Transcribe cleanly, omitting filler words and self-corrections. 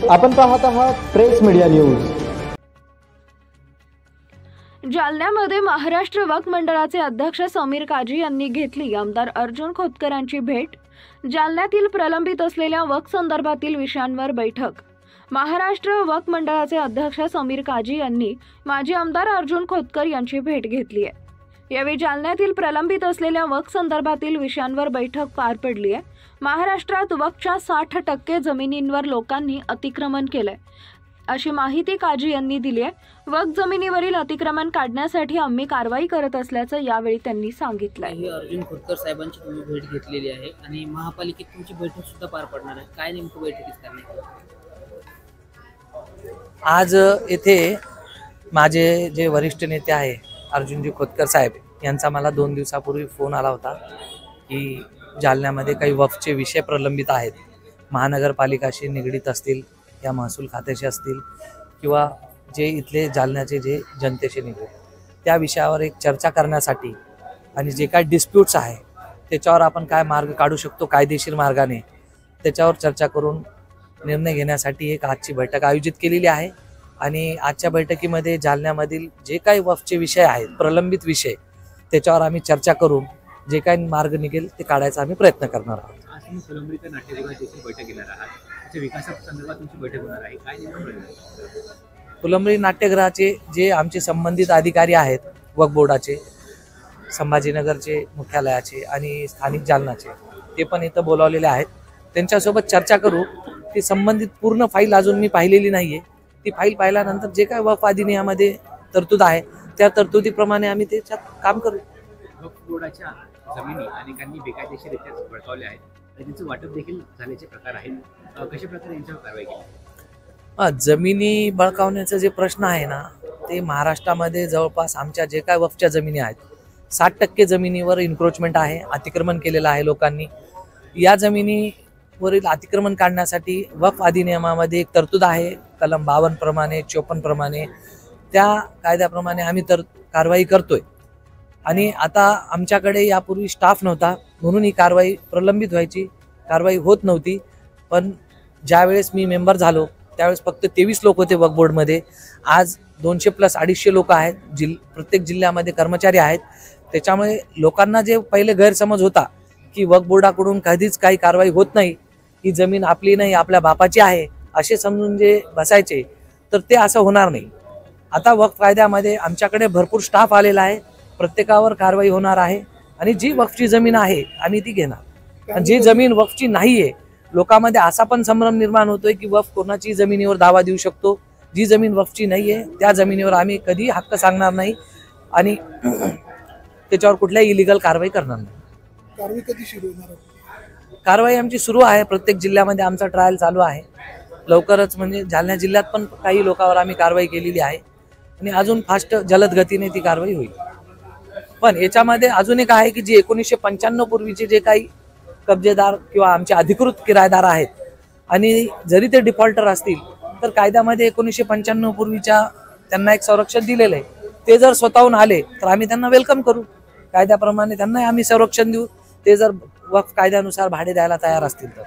आपण पाहत आहात प्रेस मीडिया न्यूज। जालन्यामध्ये महाराष्ट्र वक्फ मंडळाचे अध्यक्ष समीर काजी यांनी घेतली आमदार अर्जुन खोतकर यांची भेट। जालन्यातील प्रलंबित असलेल्या वक्फ संदर्भातील विषयांवर बैठक। महाराष्ट्र वक्फ मंडळाचे अध्यक्ष समीर काजी यांनी माजी आमदार अर्जुन खोतकर यांची भेट घेतली आहे। यावेळी जालन्यातील प्रलंबित असलेल्या वक्फ संदर्भातील विषयांवर बैठक पार पडली आहे। महाराष्ट्रात वक्फच्या 60% जमिनींवर लोकांनी अतिक्रमण केलंय अशी माहिती काजी यांनी दिली आहे। वक्फ जमिनीवरील अतिक्रमण काढण्यासाठी आम्ही कारवाई करत असल्याचं यावेळी त्यांनी सांगितलंय। अर्जुन खोतकर साहेबांची तुम्ही भेट घेतलेली आहे आणि महापालिकेत तुमची बैठक सुद्धा पार पडणार आहे। काय नेमकं बैठकीत करण्यात आज येथे माझे जे वरिष्ठ नेते आहे अर्जुनजी खोतकर साहेब यांचा मला 2 दिवसापूर्वी फोन आला होता की जालन्यामध्ये काही वक्फचे विषय प्रलंबित आहेत, महानगरपालिकाशी निगडीत असतील या महसूल खात्याशी असतील किंवा जे इथले जालन्याचे जे जनतेशी निगडीत, त्या विषयावर एक चर्चा करण्यासाठी आणि जे काही डिस्प्यूट्स आहे त्याच्यावर आपण काय मार्ग काढू शकतो कायदेशीर मार्गाने, त्याच्यावर चर्चा करून निर्णय घेण्यासाठी एक आजची बैठक आयोजित केलेली आहे। आणि आजच्या बैठकीमध्ये जालन्यामधील जे काही वक्फचे विषय आहेत प्रलंबित विषय त्याच्यावर आम्ही चर्चा करून जे काही मार्ग निघेल ते काढायचा आम्ही प्रयत्न करणार आहोत। आज तुम्ही फुलंब्रीच्या नाट्यगृहात देखील बैठक घेणार आहात, त्याच्या विकासासंदर्भात तुमची बैठक होणार आहे, काय नेमकं? फुलंब्री नाट्यगृहाचे जे आमचे संबंधित अधिकारी आहेत वक्फ बोर्डाचे, संभाजीनगरचे मुख्यालयाचे आणि स्थानिक जालनाचे, ते पण इथं बोलावलेले आहेत। त्यांच्यासोबत चर्चा करू। ती संबंधित पूर्ण फाईल अजून मी पाहिलेली नाहीये, ती फाईल पाहिल्यानंतर जे काय वक्फ अधिनियमामध्ये तरतूद आहे त्या तरतुदीप्रमाणे आम्ही त्याच्यात काम करू। वक्फ बोर्डाच्या जमिनी अनेकांनी बेकायदेशीररित्या बळकावल्या आहेत, त्यांचं वाटप देखील झाल्याचे प्रकार आहेत, कशा प्रकारे यांच्यावर कारवाई केली? जमिनी बळकावण्याचा जे प्रश्न आहे ना, ते महाराष्ट्रामध्ये जवळपास आमच्या जे काय वक्फच्या जमिनी आहेत 60% जमिनीवर इन्क्रोचमेंट आहे, अतिक्रमण केलेलं आहे लोकांनी। या जमिनीवरील अतिक्रमण काढण्यासाठी वक्फ अधिनियमामध्ये एक तरतूद आहे, कलम 52 प्रमाणे 54 प्रमाणे, त्या कायद्याप्रमाणे आम्ही कारवाई करतोय। आणि आता आमच्याकडे यापूर्वी स्टाफ नव्हता म्हणून ही कारवाई प्रलंबित व्हायची, कारवाई होत नव्हती। पण ज्यावेळेस मी मेंबर झालो त्यावेळेस फक्त 23 लोक होते वक्फ बोर्डमध्ये, आज 200 प्लस 250 लोक आहेत, प्रत्येक जिल्ह्यामध्ये कर्मचारी आहेत। त्याच्यामुळे लोकांना जे पहिले गैरसमज होता की वक्फ बोर्डाकडून कधीच काही कारवाई होत नाही, ही जमीन आपली नाही आपल्या बापाची आहे असे समजून जे बसायचे, तर ते असं होणार नाही। आता वक्फ कायद्यामध्ये आमच्याकडे भरपूर स्टाफ आलेला आहे, प्रत्येकावर कारवाई होणार आहे आणि जी वक्फची जमीन आहे आम्ही ती घेणार। आणि जी जमीन वक्फची नाहीये, लोकांमध्ये असा पण संभ्रम निर्माण होतोय की वक्फ कोणाची जमिनीवर दावा देऊ शकतो, जी जमीन वक्फची नाहीये त्या जमिनीवर आम्ही कधी हक्क सांगणार नाही आणि त्याच्यावर कुठल्याही इलिगल कारवाई करणार नाही। कारवाई कधी सुरू होणार? कारवाई आमची सुरू आहे, प्रत्येक जिल्ह्यामध्ये आमचा ट्रायल चालू आहे। लवकरच म्हणजे जालना जिल्ह्यात पण काही लोकांवर आम्ही कारवाई केलेली आहे आणि अजून फास्ट जलद गतीने ती कारवाई होईल। पण याच्यामध्ये अजून एक आहे की जे 1995 पूर्वीचे जे काही कब्जेदार किंवा आमचे अधिकृत किरायदार आहेत आणि जरी ते डिफॉल्टर असतील तर कायद्यामध्ये 1995 पूर्वीच्या त्यांना एक संरक्षण दिलेलं आहे, ते जर स्वतःहून आले तर आम्ही त्यांना वेलकम करू, कायद्याप्रमाणे त्यांना आम्ही संरक्षण देऊ, ते जर वक्फ कायद्यानुसार भाडे द्यायला तयार असतील तर।